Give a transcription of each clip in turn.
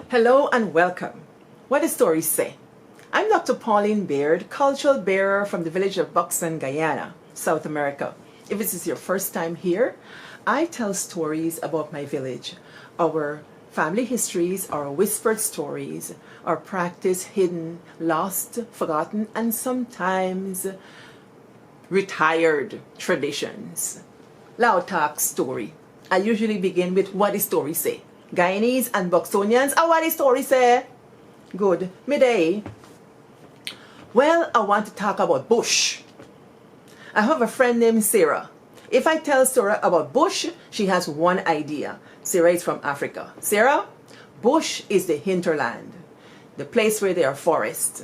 Hello and welcome. What does stories say? I'm Dr. Pauline Baird, cultural bearer from the village of Buxton, Guyana, South America. If this is your first time here, I tell stories about my village, our family histories, our whispered stories, our practice hidden, lost, forgotten, and sometimes retired traditions. Loud talk story. I usually begin with what the story say. Guyanese and Buxtonians, what the story say? Good. Midday. Well, I want to talk about bush. I have a friend named Sarah. If I tell Sarah about bush, she has one idea. Sarah is from Africa. Sarah, bush is the hinterland, the place where there are forests.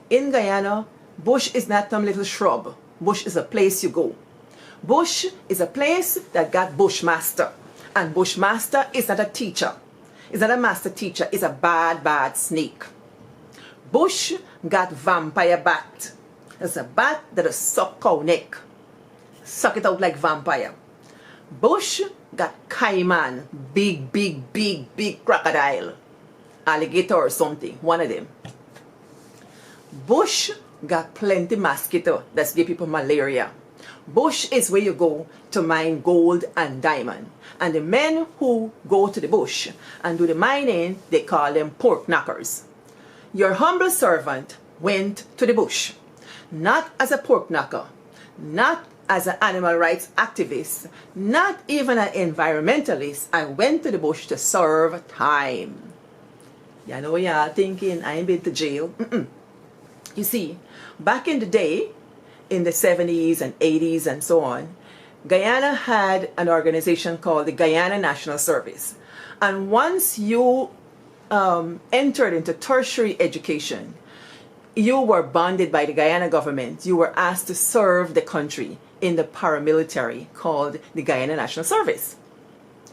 In Guyana, bush is not some little shrub. Bush is a place you go. Bush is a place that got bushmaster. And bushmaster is not a teacher. It's not a master teacher. It's a bad, bad snake. Bush got vampire bat. It's a bat that'll suck cow neck. Suck it out like vampire. Bush got caiman. Big, big, big, big crocodile. Alligator or something. One of them. Bush got plenty mosquito. That's give people malaria. Bush is where you go to mine gold and diamond. And the men who go to the bush and do the mining, they call them pork knockers. Your humble servant went to the bush, not as a pork knocker, not as an animal rights activist, not even an environmentalist. I went to the bush to serve time. You know, y'all thinking I ain't been to jail. You see, back in the day, in the 70s and 80s and so on, Guyana had an organization called the Guyana National Service. And once you entered into tertiary education, you were bonded by the Guyana government. You were asked to serve the country in the paramilitary called the Guyana National Service.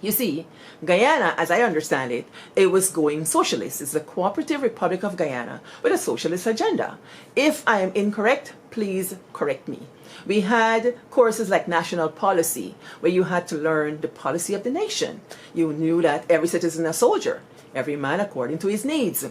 You see, Guyana, as I understand it, it was going socialist. It's the Cooperative Republic of Guyana with a socialist agenda. If I am incorrect, please correct me. We had courses like national policy, where you had to learn the policy of the nation. You knew that every citizen is a soldier, every man according to his needs.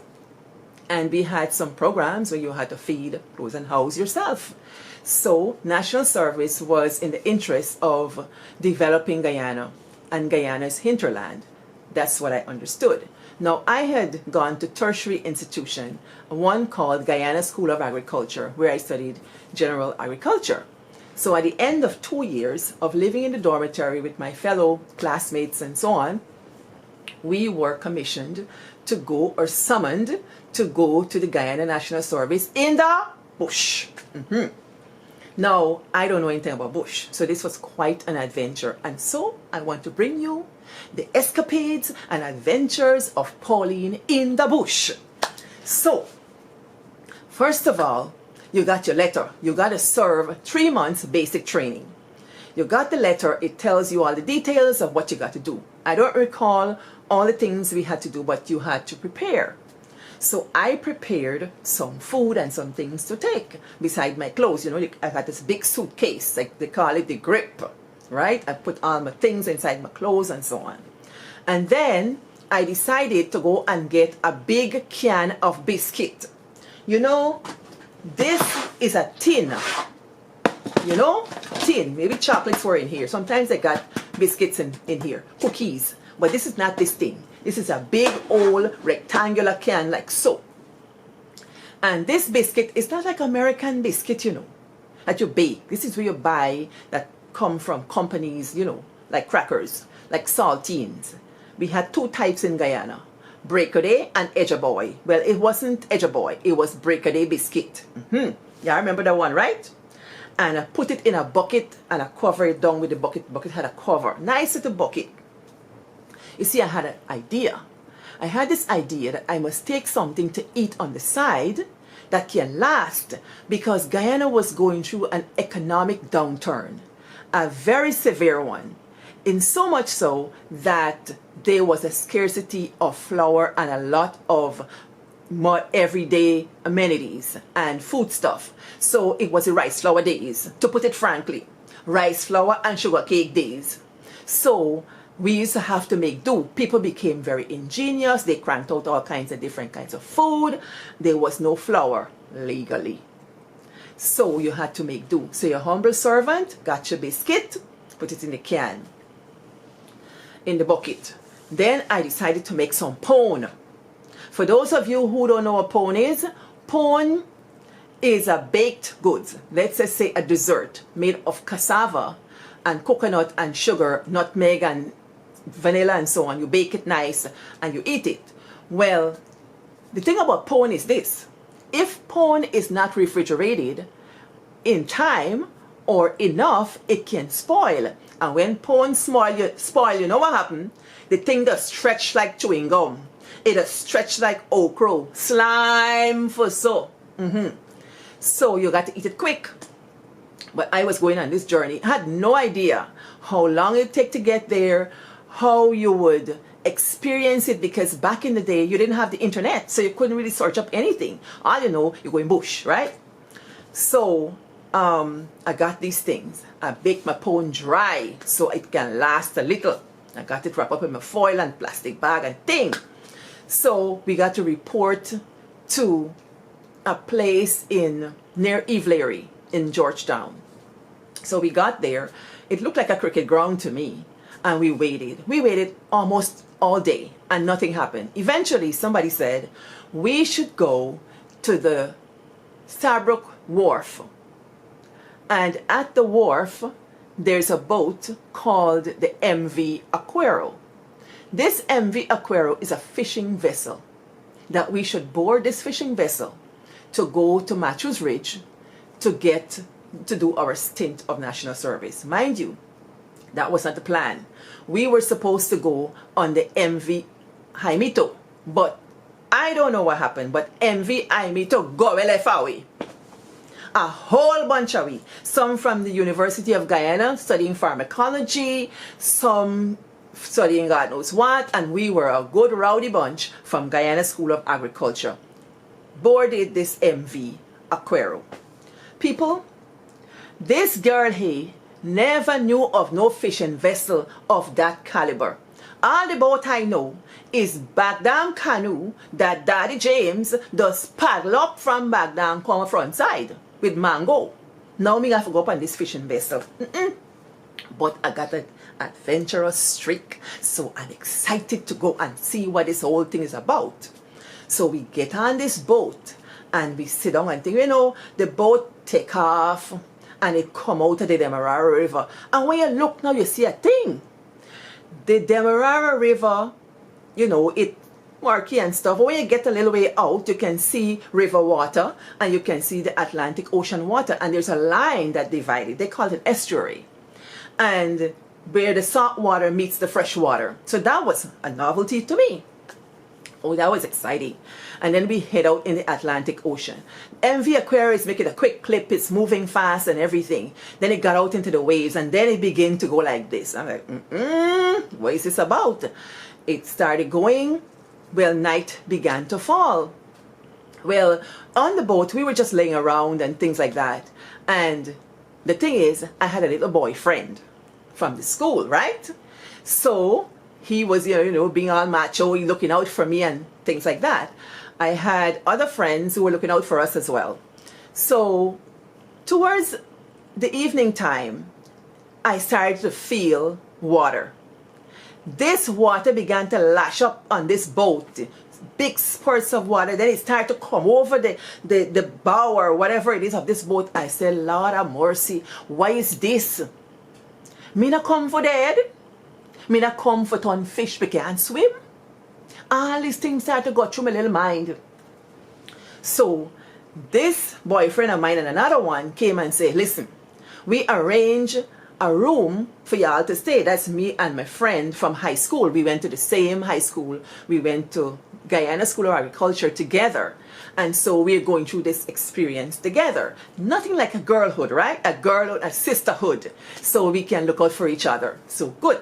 And we had some programs where you had to feed, clothe, and house yourself. So national service was in the interest of developing Guyana and Guyana's hinterland. That's what I understood. Now, I had gone to tertiary institution, one called Guyana School of Agriculture, where I studied general agriculture. So at the end of 2 years of living in the dormitory with my fellow classmates and so on, we were commissioned to go, or summoned to go to the Guyana National Service in the bush. Now, I don't know anything about bush, so this was quite an adventure. And so I want to bring you the escapades and adventures of Pauline in the bush. So, first of all, you got your letter. You got to serve 3 months basic training. You got the letter. It tells you all the details of what you got to do. I don't recall all the things we had to do, but you had to prepare. So I prepared some food and some things to take beside my clothes. You know, I got this big suitcase, like they call it the grip, right? I put all my things inside my clothes and so on. And then I decided to go and get a big can of biscuit. You know, this is a tin. You know, tin. Maybe chocolates were in here. Sometimes I got biscuits in here, cookies. But this is not this thing. This is a big old rectangular can like so. And this biscuit is not like American biscuit, you know, that you bake. This is where you buy that come from companies, you know, like crackers, like saltines. We had 2 types in Guyana, Breakaday and Edge Boy. Well, it wasn't Edge Boy, it was Breakaday biscuit. Yeah, I remember that one, right? And I put it in a bucket and I cover it down with the bucket. The bucket had a cover, nice little bucket. You see, I had an idea. I had this idea that I must take something to eat on the side that can last, because Guyana was going through an economic downturn, a very severe one, in so much so that there was a scarcity of flour and a lot of more everyday amenities and food stuff. So it was the rice flour days, to put it frankly, rice flour and sugar cake days. So we used to have to make do. People became very ingenious. They cranked out all kinds of different kinds of food. There was no flour legally. So you had to make do. So your humble servant got your biscuit, put it in the can, in the bucket. Then I decided to make some pone. For those of you who don't know what pone is a baked goods. Let's just say a dessert made of cassava and coconut and sugar, nutmeg and vanilla and so on. You bake it nice and you eat it. Well, the thing about pone is this. If pone is not refrigerated in time or enough, it can spoil. And when pone spoil, you know what happened? The thing does stretch like chewing gum. It does stretch like okra. Slime for so. So you got to eat it quick. But I was going on this journey. I had no idea how long it would take to get there, how you would experience it, because back in the day you didn't have the internet, so you couldn't really search up anything. All you know, you're going bush, right? So I got these things. I baked my pone dry so it can last a little. I got it wrapped up in my foil and plastic bag and thing. So we got to report to a place near Evelary in Georgetown. So we got there. It looked like a cricket ground to me. And we waited. We waited almost all day and nothing happened. Eventually somebody said, we should go to the Starbrook Wharf. And at the wharf, there's a boat called the MV Aguero. This MV Aguero is a fishing vessel, that we should board this fishing vessel to go to Matthews Ridge to do our stint of national service. Mind you, that was not the plan. We were supposed to go on the MV Jaimito, but I don't know what happened, but MV Jaimito go left away. A whole bunch of we. Some from the University of Guyana studying pharmacology, some studying God knows what, and we were a good rowdy bunch from Guyana School of Agriculture. Boarded this MV Aguero. People, this girl here never knew of no fishing vessel of that caliber. All the boat I know is back down canoe that Daddy James does paddle up from back down come front side with mango. Now me have to go up on this fishing vessel. But I got an adventurous streak, so I'm excited to go and see what this whole thing is about. So we get on this boat and we sit down and think, you know, the boat take off and it come out of the Demerara River. And when you look now, you see a thing. The Demerara River, you know, it murky and stuff. When you get a little way out, you can see river water and you can see the Atlantic Ocean water. And there's a line that divides it. They call it an estuary. And where the salt water meets the fresh water. So that was a novelty to me. Oh, that was exciting. And then we head out in the Atlantic Ocean. MV Aguero is making a quick clip. It's moving fast and everything. Then it got out into the waves and then it began to go like this. I'm like, what is this about? It started going. Well, night began to fall. Well, on the boat, we were just laying around and things like that. And the thing is, I had a little boyfriend from the school, right? So he was, you know, being all macho, looking out for me and things like that. I had other friends who were looking out for us as well. So towards the evening time, I started to feel water. This water began to lash up on this boat, big spurts of water. Then it started to come over the bow or whatever it is of this boat. I said, Lord have mercy, why is this? Me not come for dead. Me not come for ton fish because I can't swim. All these things started to go through my little mind. So this boyfriend of mine and another one came and said, listen, we arrange a room for y'all to stay. That's me and my friend from high school. We went to the same high school. We went to Guyana School of Agriculture together. And so we're going through this experience together. Nothing like a girlhood, right? A girlhood, a sisterhood. So we can look out for each other. So good.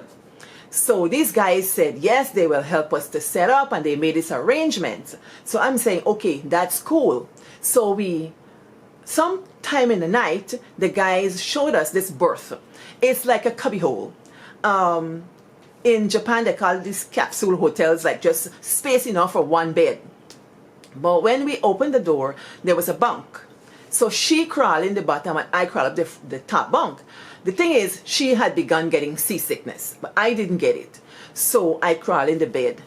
So these guys said, yes, they will help us to set up, and they made this arrangement. So I'm saying, okay, that's cool. So sometime in the night, the guys showed us this berth. It's like a cubbyhole. in Japan, they call these capsule hotels, like just space enough for one bed. But when we opened the door, there was a bunk. So she crawled in the bottom and I crawled up the top bunk. The thing is, she had begun getting seasickness, but I didn't get it. So I crawled in the bed.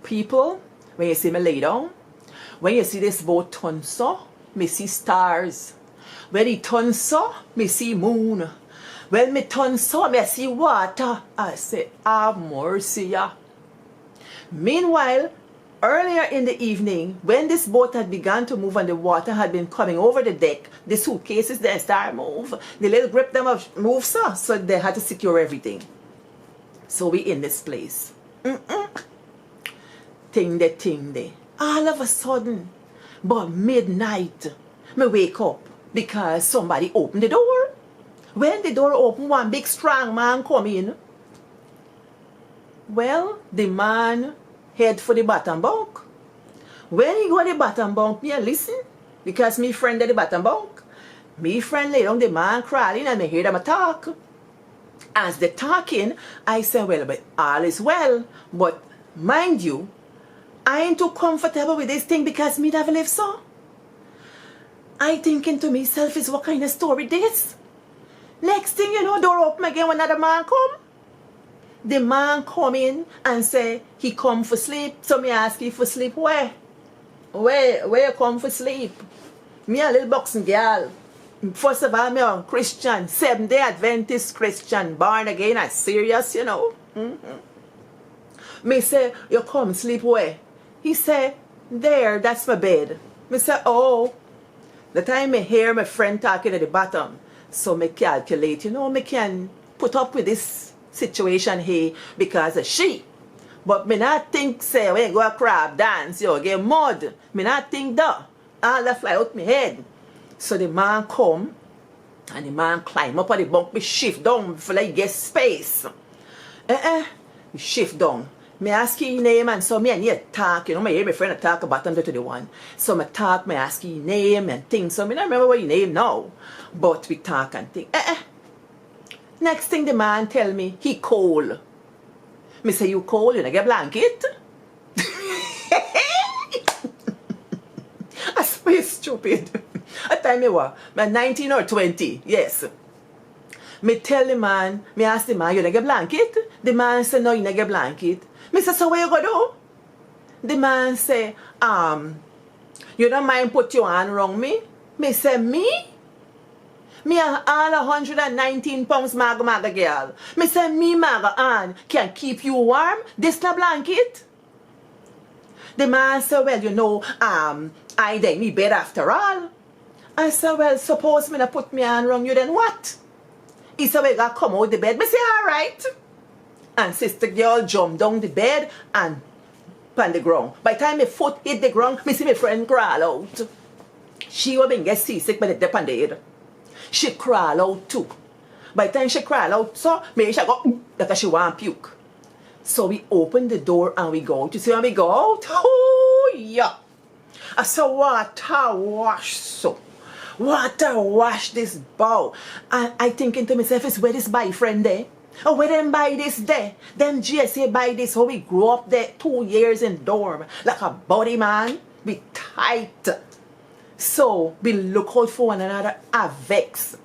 People, when you see me lay down, when you see this boat turn so, me see stars. When it turn so, me see moon. When me turn so, me see water. I say, have mercy, yeah. Meanwhile, earlier in the evening, when this boat had begun to move and the water had been coming over the deck, the suitcases then start move. The little grip them have moved, so they had to secure everything. So we in this place. Ting de. All of a sudden, but midnight, me wake up because somebody opened the door. When the door opened, one big strong man come in. Well, the man head for the bottom bunk. When he go to the bottom bunk, me listen, because me friend at the bottom bunk. Me friend lay down, the man crawling, and me hear them talk. As they talking, I say, well, but all is well. But mind you, I ain't too comfortable with this thing because me never live so. I thinking to myself, is what kind of story this? Next thing you know, door open again when another man come. The man come in and say he come for sleep. So me ask you for sleep where? Where you come for sleep? Me a little boxing girl. First of all, me a Christian, 7-day Adventist Christian, born again, and serious, you know. Me say, you come sleep where? He say, there, that's my bed. Me say, oh. The time me hear my friend talking at the bottom, so me calculate, you know, me can put up with this situation here because of she. But me not think, say, when you go a crab dance, you get mud. Me not think that. All that fly out my head. So the man come, and the man climb up on the bunk, me shift down for like get space. Me shift down. Me ask you name, and so me and you talk, you know, me hear my friend talk about them to the one. So me talk, me ask you name and things. So me don't remember what your name now. But we talk and think. Next thing the man tell me, he cold. Me say, you cold, you don't get blanket? I swear stupid. At time me what? Me 19 or 20, yes. Me tell the man, me ask the man, you don't get blanket? The man say, no, you don't get blanket. Me say, so what you gonna do? The man say, you don't mind put your hand around me? Me say, me? Me a all 119 pounds maga girl. Me say, me maga hand can keep you warm? This na blanket? The man say, well, you know, I dey me bed after all. I say, well, suppose me na put me hand around you, then what? He said, well, you gotta come out the bed. Me say, all right. And sister girl jump down the bed and on the ground. By the time my foot hit the ground, me see my friend crawl out. She was being get seasick by the dip on the head. She crawl out too. By the time she crawl out, so me she go like she want puke. So we open the door and we go out. You see when we go out? Oh yeah. I saw water wash so. Water wash this bow. And I thinking to myself, is where this boyfriend there? Or where them buy this there? Them GSA buy this, how we grew up there 2 years in dorm. Like a body man. We tight. So we look out for one another. I vex.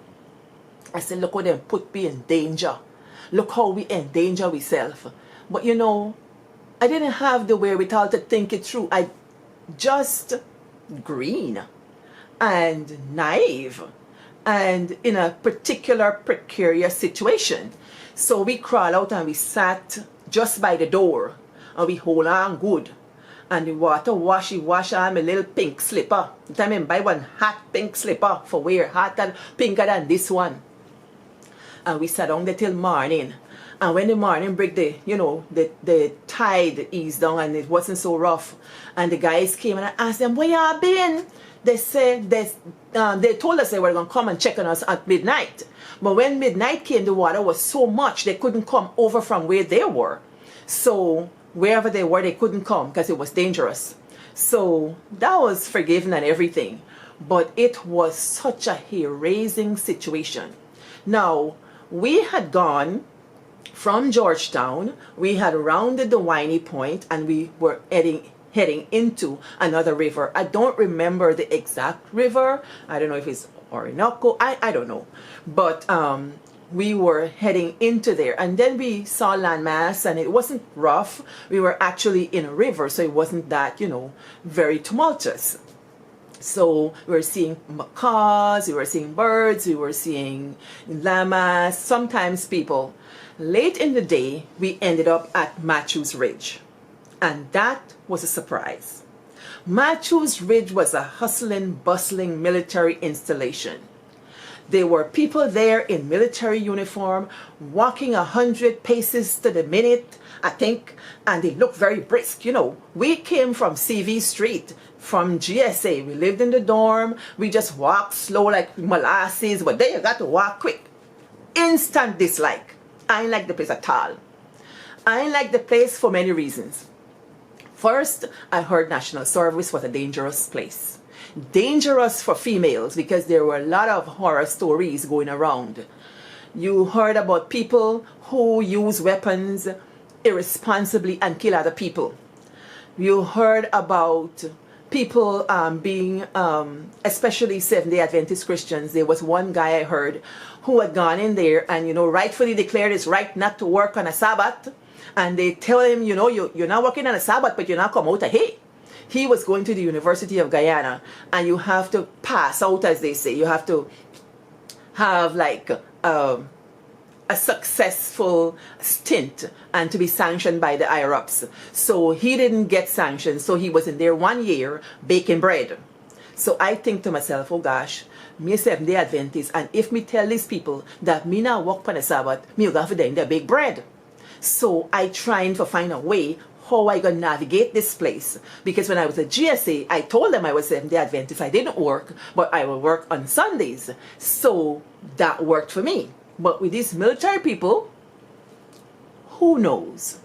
I said, look how them put me in danger. Look how we endanger ourselves. But you know, I didn't have the wherewithal to think it through. I just green and naive and in a particular precarious situation. So we crawl out and we sat just by the door and we hold on good. And the water wash on my little pink slipper. The time I buy one hot pink slipper for wear, hotter, pinker than this one. And we sat down there till morning. And when the morning break, the tide eased down and it wasn't so rough. And the guys came and I asked them, where y'all been? They said they told us they were going to come and check on us at midnight. But when midnight came, the water was so much they couldn't come over from where they were. So wherever they were, they couldn't come because it was dangerous. So that was forgiven and everything. But it was such a hair-raising situation. Now, we had gone From Georgetown, we had rounded the Winey Point and we were heading into another river. I don't remember the exact river. I don't know if it's Orinoco. I don't know. But we were heading into there. And then we saw landmass and it wasn't rough. We were actually in a river, so it wasn't that, very tumultuous. So we were seeing macaws, we were seeing birds, we were seeing llamas, sometimes people. Late in the day, we ended up at Matthews Ridge. And that was a surprise. Matthews Ridge was a hustling, bustling military installation. There were people there in military uniform, walking 100 paces to the minute, I think, and they looked very brisk. We came from CV Street, from GSA. We lived in the dorm. We just walked slow like molasses, but then you got to walk quick. Instant dislike. I ain't like the place at all. I ain't like the place for many reasons. First, I heard National Service was a dangerous place. Dangerous for females because there were a lot of horror stories going around. You heard about people who use weapons irresponsibly and kill other people. You heard about people being, especially Seventh-day Adventist Christians. There was one guy I heard who had gone in there and, rightfully declared his right not to work on a Sabbath. And they tell him, you're not working on a Sabbath, but you're not come out of here. He was going to the University of Guyana, and you have to pass out, as they say. You have to have like a successful stint and to be sanctioned by the higher ups. So he didn't get sanctioned, so he was in there 1 year baking bread. So I think to myself, oh gosh, me a Seventh-day Adventist, and if me tell these people that me not work on the Sabbath, me go for them their bake bread. So I trying to find a way how I gonna navigate this place. Because when I was at GSA, I told them I was Seventh-day Adventist. I didn't work, but I will work on Sundays. So that worked for me. But with these military people, who knows?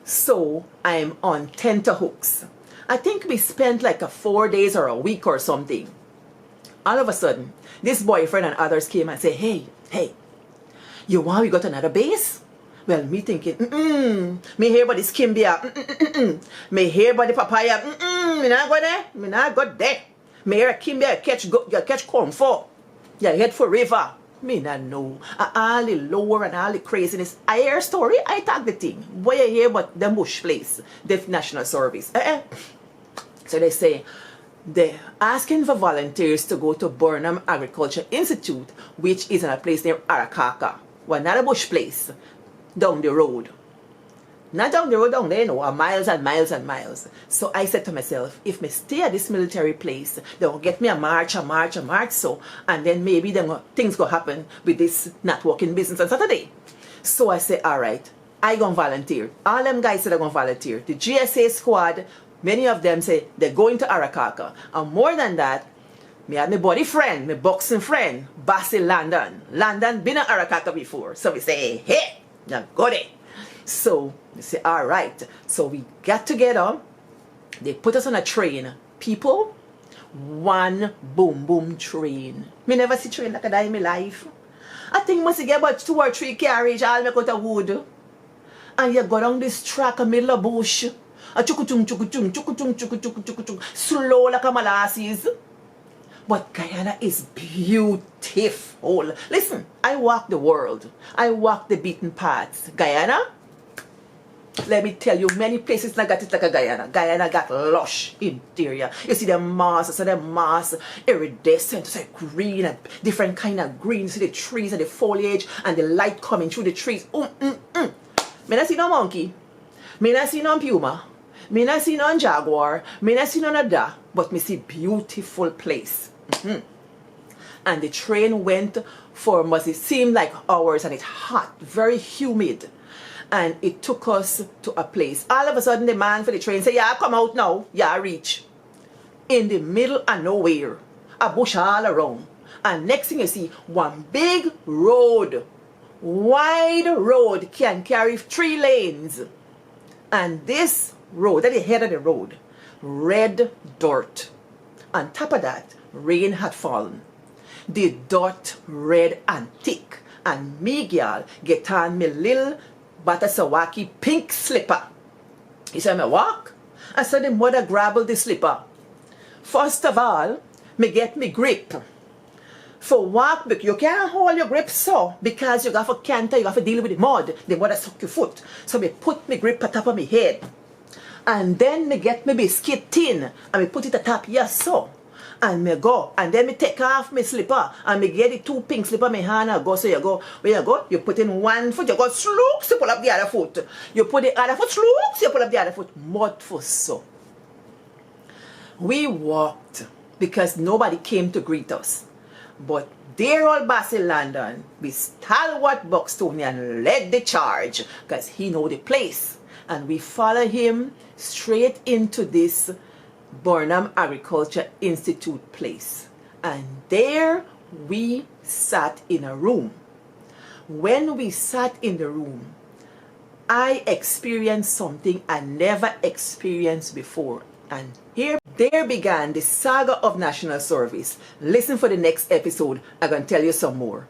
So I'm on tenterhooks. I think we spent like 4 days or a week or something. All of a sudden, this boyfriend and others came and said, hey, you want we got another base? Well, me thinking, me hear about this Kimbia, me hear about the papaya, me not go there, me not go there. Me hear Kimbia, catch corn for, you head for river. Me not know. All the lore and all the craziness. I hear a story, I tag the thing. Boy, I hear about the bush place, the National Service. So they say, they're asking for volunteers to go to Burnham Agriculture Institute, which is in a place near Arakaka. Well, not a bush place. Down the road. Not down the road, down there, no, miles and miles and miles. So I said to myself, if me stay at this military place, they'll get me a march, so, and then maybe then things go happen with this not working business on Saturday. So I said, all right, I gonna volunteer. All them guys said they're gonna volunteer. The GSA squad, many of them say they're going to Arakaka. And more than that, me had my body friend, my boxing friend, Basil Landon. Landon been at Arakaka before. So we say, hey, now go there. So they say, all right. So we got together. They put us on a train. People, one boom boom train. Me never see train like that in my life. I think must get about 2 or 3 carriage all make out of wood. And you go down this track in middle of bush. A chukuchung, chukuchung, chukuchung, chukuchung, chukuchung. Slow like a molasses. But Guyana is beautiful. Listen, I walk the world. I walk the beaten paths. Guyana, let me tell you, many places not got it like a Guyana. Guyana got lush interior. You see the moss, iridescent, it's like green, and different kind of green. You see the trees and the foliage and the light coming through the trees. Me not see no monkey. Me not see no puma. Me not see no jaguar. Me not see no nada. But me see beautiful place. And the train went for, must it seem like hours, and it's hot, very humid. And it took us to a place. All of a sudden the man for the train said, yeah, come out now. Yeah, reach. In the middle of nowhere. A bush all around. And next thing you see, one big road. Wide road can carry 3 lanes. And this road, at the head of the road, red dirt. On top of that, rain had fallen. The dirt red and thick. And me, girl, get on me little bought a Sawaki pink slipper. He said, me walk. I said, the mother grabbled the slipper. First of all, me get me grip. For walk, you can't hold your grip so, because you got to canter, you got to deal with the mud. The mother suck your foot. So me put me grip on top of me head. And then me get me biscuit tin, and me put it atop here so. And me go, and then me take off my slipper, and me get the two pink slipper in my hand and go. So you go, where you go, you put in one foot, you go slooks, you pull up the other foot. You put the other foot, slooks, you pull up the other foot. Mud for so. We walked, because nobody came to greet us. But dear old Basil London, we stalwart Buxtonian led the charge, because he know the place. And we follow him straight into this Burnham Agriculture Institute place. And there we sat in a room. When we sat in the room, I experienced something I never experienced before. And there began the saga of national service. Listen for the next episode. I'm going to tell you some more.